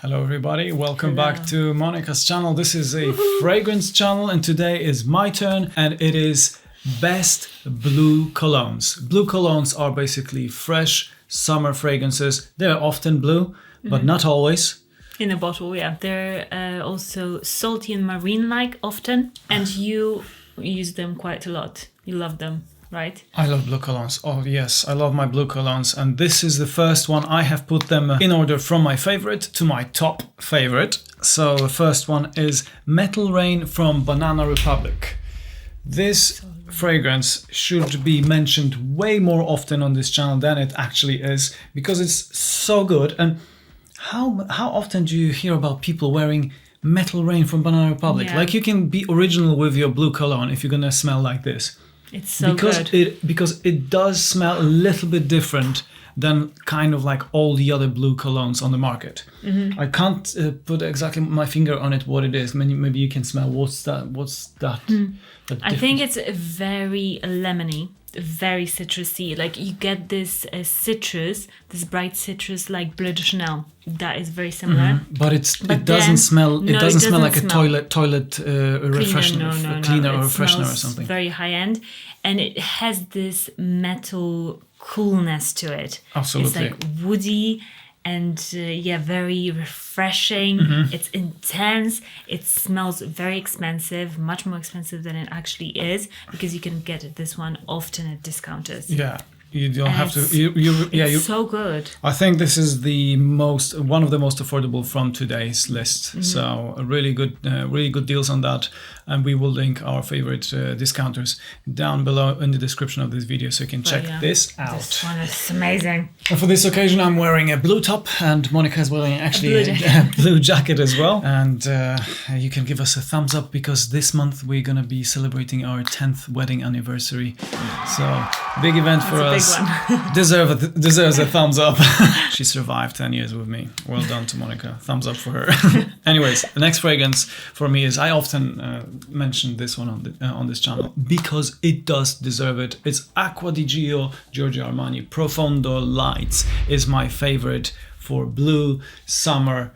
Hello everybody, welcome back to Monica's channel. This is a fragrance channel and today is my turn and it is best blue colognes. Blue colognes are basically fresh summer fragrances. They're often blue, but not always. In a bottle, yeah. They're also salty and marine-like often, and you use them quite a lot. You love them, right? I love blue colognes. Oh yes, I love my blue colognes. And this is the first one. I have put them in order from my favorite to my top favorite. So the first one is Metal Rain from Banana Republic. This fragrance should be mentioned way more often on this channel than it actually is because it's so good. And how often do you hear about people wearing Metal Rain from Banana Republic? Yeah. Like, you can be original with your blue cologne if you're gonna smell like this. It's so good. Because it does smell a little bit different than kind of like all the other blue colognes on the market. I can't put exactly my finger on it what it is. Maybe you can smell what's that. I think it's very lemony, very citrusy. Like, you get this citrus, this bright citrus like Bleu de Chanel. That is very similar. But it doesn't smell. It doesn't smell like a toilet refreshener, cleaner or It freshener or smells something. very high end, and it has this metal coolness to it. Absolutely. It's like woody and very refreshing. It's intense. It smells very expensive, much more expensive than it actually is, because you can get this one often at discounters. Yeah. You don't have to. It's so good. I think this is one of the most affordable from today's list. So really good deals on that, and we will link our favorite discounters down below in the description of this video, so you can check this out. This one is amazing. And for this occasion, I'm wearing a blue top, and Monica is wearing actually a blue jacket as well. And you can give us a thumbs up because this month we're gonna be celebrating our 10th wedding anniversary. So big event for us. Deserves a thumbs up. She survived 10 years with me. Well done to Monica. Thumbs up for her. Anyways, the next fragrance for me is, I often mention this one on this channel because it does deserve it. It's Acqua di Gio, Giorgio Armani Profondo Lights is my favorite for blue summer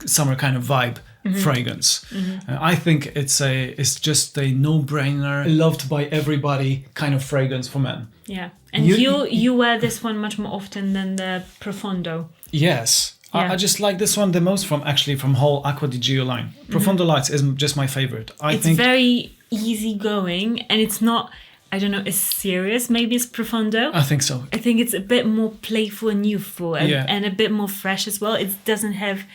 kind of vibe. Fragrance. I think it's just a no-brainer, loved by everybody kind of fragrance for men. Yeah, and you wear this one much more often than the Profondo. Yes, Yeah. I just like this one the most from whole Acqua di Gio line. Profondo Lights is just my favorite. It's very easygoing, and it's not, I don't know, as serious maybe as Profondo. I think so. I think it's a bit more playful and youthful, and a bit more fresh as well. It doesn't have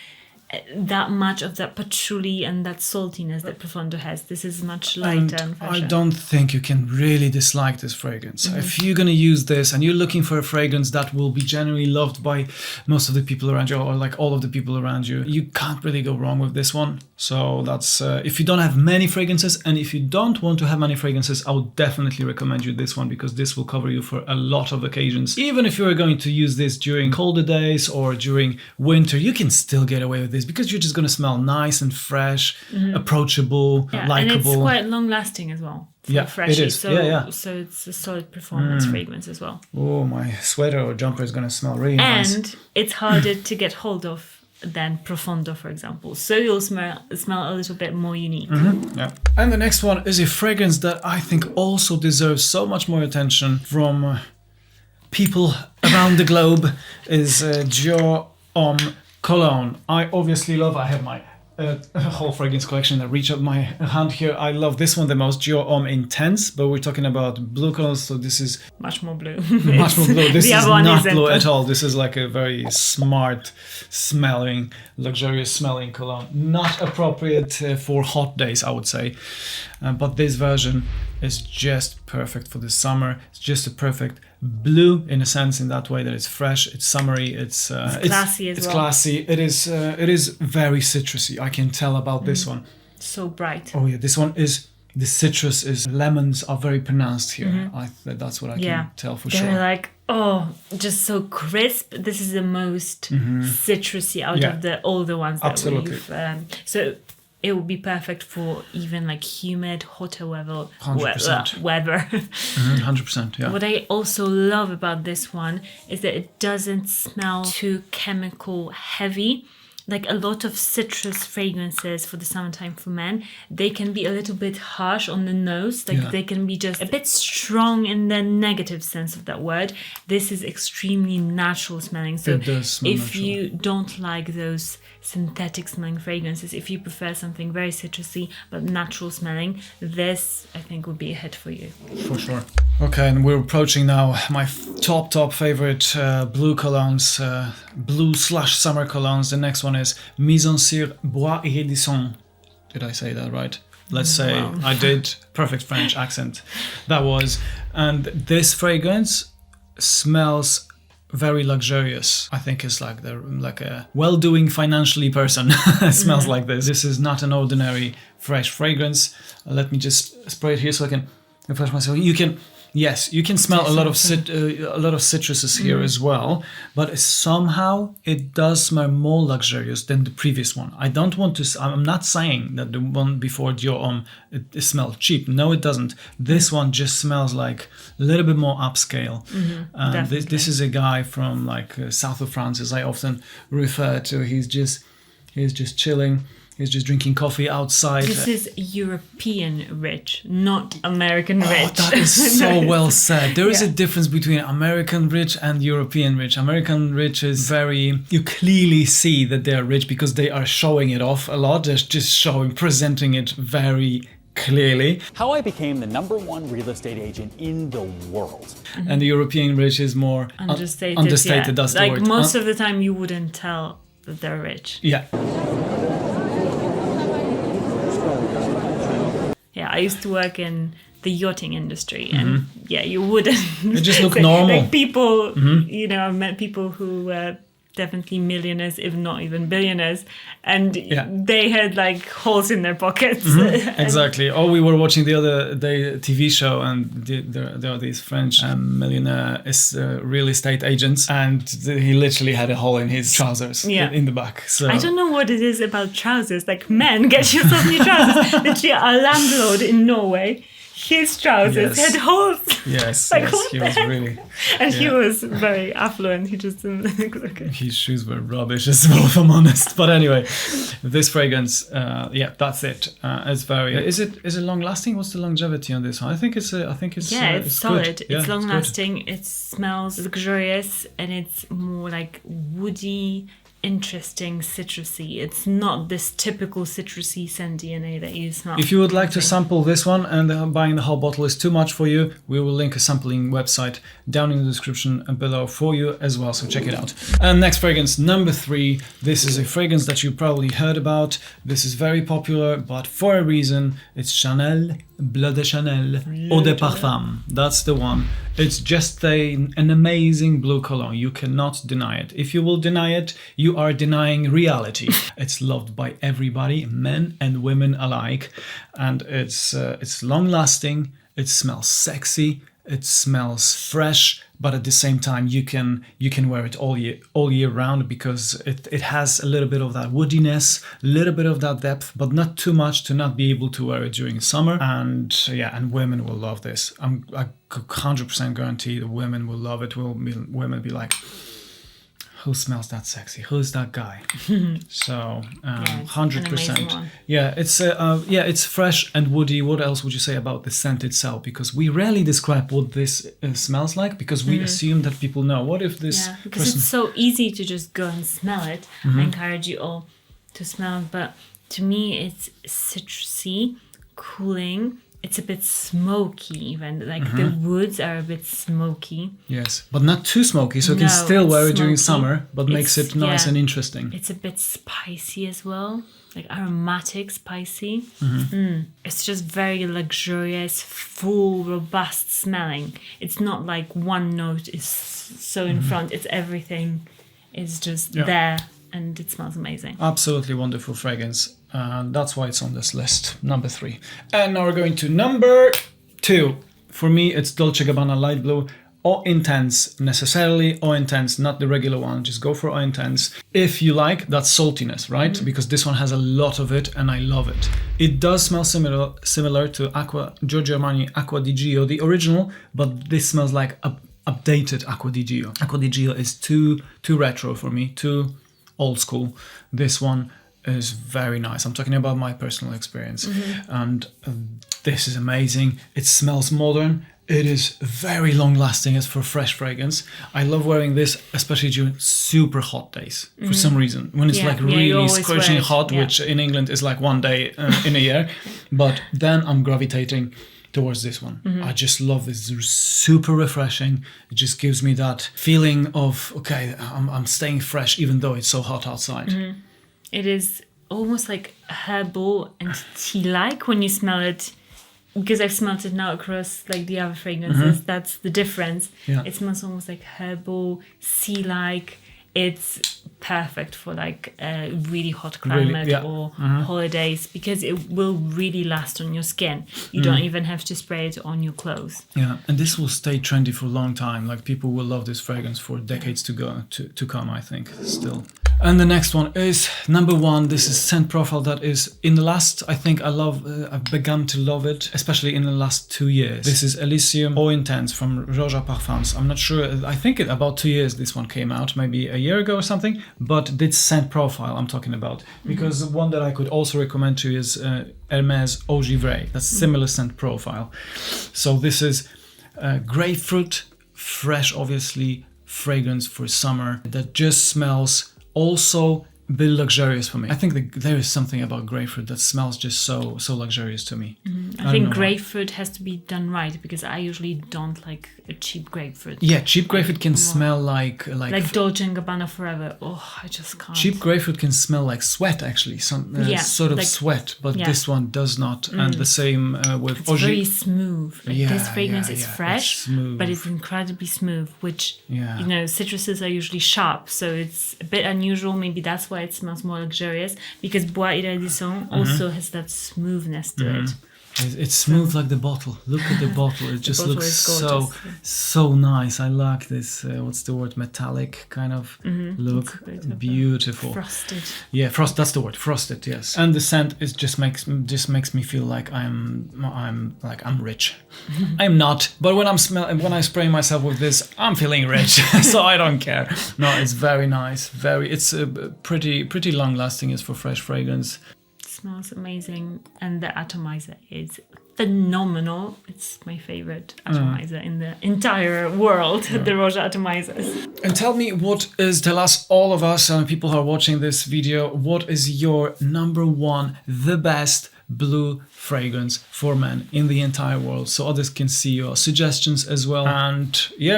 that much of that patchouli and that saltiness that Profondo has. This is much lighter and fresher. I don't think you can really dislike this fragrance. If you're gonna use this and you're looking for a fragrance that will be generally loved by most of the people around you, or like all of the people around you, you can't really go wrong with this one. So that's if you don't have many fragrances, and if you don't want to have many fragrances, I would definitely recommend you this one, because this will cover you for a lot of occasions. Even if you're going to use this during colder days or during winter, you can still get away with this, because you're just going to smell nice and fresh, approachable, likable. And it's quite long lasting as well. Yeah, freshy. it is. So, so it's a solid performance fragrance as well. Oh, my sweater or jumper is going to smell really nice. And it's harder to get hold of than Profondo, for example. So you'll smell a little bit more unique. Yeah. And the next one is a fragrance that I think also deserves so much more attention from people around the globe, is Dior Homme Cologne. I obviously love, I have my whole fragrance collection that reach up my hand here. I love this one the most, Dior Homme Intense, but we're talking about blue colors, so this is much more blue. much more blue. This is not blue isn't. at all. This is like a very smart smelling, luxurious smelling cologne. Not appropriate for hot days, I would say. But this version is just perfect for the summer. It's just a perfect blue in a sense, in that way that it's fresh, it's summery, it's classy as well. It's classy. It is very citrusy. I can tell about this one. So bright. Oh yeah, this one is, the citrus is, lemons are very pronounced here. That's what I can tell for sure. They're like, just so crisp. This is the most citrusy out of all the ones that we've. So it would be perfect for even like humid, hotter weather. 100%. Weather. 100%, yeah. What I also love about this one is that it doesn't smell too chemical heavy. like a lot of citrus fragrances for the summertime for men, they can be a little bit harsh on the nose. Like they can be just a bit strong in the negative sense of that word. This is extremely natural smelling. So It does smell if natural. you don't like those synthetic smelling fragrances, if you prefer something very citrusy but natural smelling, this I think would be a hit for you. For sure. Okay, and we're approaching now my top favorite blue colognes, blue/summer colognes. The next one is Mise en Cire Bois Iridescent. Did I say that right? Let's say I did. Perfect French accent. That was. And this fragrance smells very luxurious. I think it's like a well-doing financially person smells like this. This is not an ordinary fresh fragrance. Let me just spray it here so I can refresh myself. You can smell a lot of citruses here as well, but somehow it does smell more luxurious than the previous one. I'm not saying that the one before Dior Homme it smelled cheap. No, it doesn't. This one just smells like a little bit more upscale. And this is a guy from like south of France, as I often refer to. He's just chilling. He's just drinking coffee outside. This is European rich, not American rich. Oh, that is so well said. There is a difference between American rich and European rich. American rich is you clearly see that they're rich because they are showing it off a lot. They're just presenting it very clearly. How I became the #1 real estate agent in the world. And the European rich is more understated. Understated, that's the like word. most of the time you wouldn't tell that they're rich. Yeah. Yeah, I used to work in the yachting industry, and you wouldn't. They just look normal. Like people, I've met people who were definitely millionaires, if not even billionaires, and they had like holes in their pockets. Exactly. We were watching the other day a TV show, and there are these French millionaire real estate agents, and he literally had a hole in his trousers in the back. So I don't know what it is about trousers. Like, men, get yourself new trousers. Literally, our landlord in Norway, his trousers had holes. Yes, like, he was really... And he was very affluent. He just didn't look okay. His shoes were rubbish as well, if I'm honest. But anyway, this fragrance, that's it. It's very... Is it long lasting? What's the longevity on this one? I think it's it's solid. Good. It's long lasting. It smells luxurious, and it's more like woody, interesting, citrusy. It's not this typical citrusy scent DNA that you smell. If you would like to sample this one and buying the whole bottle is too much for you, we will link a sampling website down in the description below for you as well, so check it out. And next fragrance, number 3. This is a fragrance that you probably heard about. This is very popular, but for a reason. It's Chanel Bleu de Chanel Eau de Parfum. That's the one. It's just an amazing blue cologne. You cannot deny it. If you will deny it, you are denying reality. It's loved by everybody, men and women alike, and it's long lasting. It smells sexy. It smells fresh, but at the same time you can wear it all year round, because it has a little bit of that woodiness, a little bit of that depth, but not too much to not be able to wear it during summer. And women will love this. I 100% guarantee the women will love it. Women will be like, who smells that sexy? Who's that guy? So 100%. Yeah, it's fresh and woody. What else would you say about the scent itself? Because we rarely describe what this smells like, because we assume that people know. What if this? Yeah, because it's so easy to just go and smell it. I encourage you all to smell it, but to me, it's citrusy, cooling. It's a bit smoky, even like the woods are a bit smoky. Yes, but not too smoky, so you can still wear it during summer, but makes it nice and interesting. It's a bit spicy as well, like aromatic, spicy. It's just very luxurious, full, robust smelling. It's not like one note is so in front. It's everything is just there, and it smells amazing. Absolutely wonderful fragrance. That's why it's on this list, number 3. And now we're going to number 2. For me, it's Dolce Gabbana Light Blue. Eau Intense, necessarily Eau Intense, not the regular one. Just go for Eau Intense. If you like that saltiness, right? Because this one has a lot of it, and I love it. It does smell similar to Giorgio Armani Acqua di Gio, the original, but this smells like updated Acqua di Gio. Acqua di Gio is too retro for me, too old school. This one is very nice. I'm talking about my personal experience. And this is amazing. It smells modern. It is very long lasting as for fresh fragrance. I love wearing this, especially during super hot days for some reason. When it's like really scorching hot, which in England is like one day in a year. But then I'm gravitating towards this one. I just love this. It's super refreshing. It just gives me that feeling of, okay, I'm staying fresh even though it's so hot outside. It is almost like herbal and tea-like when you smell it. Because I've smelled it now across like the other fragrances, that's the difference. It smells almost like herbal, sea-like. It's perfect for like a really hot climate or holidays because it will really last on your skin. You don't even have to spray it on your clothes. Yeah, and this will stay trendy for a long time. Like people will love this fragrance for decades to come, I think, still. And the next one is number 1. This is scent profile that is in the last, I think I've begun to love it, especially in the last 2 years. This is Elysium Eau Intense from Roja Parfums. I'm not sure, I think about 2 years this one came out, maybe a year ago or something, but this scent profile I'm talking about. Because one that I could also recommend to you is Hermès Eau Givrée. That's similar scent profile. So this is grapefruit, fresh obviously, fragrance for summer that just smells also a bit luxurious for me. I think there is something about grapefruit that smells just so luxurious to me. I think grapefruit has to be done right because I usually don't like a cheap grapefruit. Yeah, cheap grapefruit can smell like Dolce and Gabbana forever. Oh, I just can't. Cheap grapefruit can smell like sweat actually, some sort of like, sweat, but this one does not. And the same with it's very smooth. Like this fragrance is fresh, but it's incredibly smooth, which you know, citruses are usually sharp, so it's a bit unusual. Maybe that's why it smells more luxurious because Bois Iridescent also has that smoothness to it. It's smooth like the bottle. Look at the bottle. It just looks so nice. I like this. What's the word? Metallic kind of look. Beautiful. Frosted. Yeah, that's the word. Frosted. Yes. And the scent is just makes me feel like I'm rich. I'm not. But when I spray myself with this, I'm feeling rich. So I don't care. No, it's very nice. It's pretty long lasting. It's for fresh fragrance. Smells amazing, and the atomizer is phenomenal. It's my favorite atomizer in the entire world, the Roja atomizers. And tell us, all of us, people who are watching this video, what is your number 1, the best blue fragrance for men in the entire world, so others can see your suggestions as well. And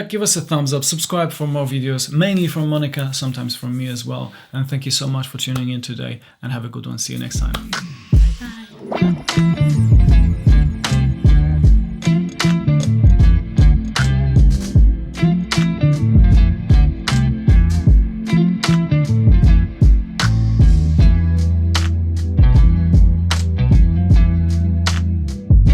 give us a thumbs up, subscribe for more videos, mainly from Monica, sometimes from me as well. And thank you so much for tuning in today, and have a good one. See you next time. Bye bye.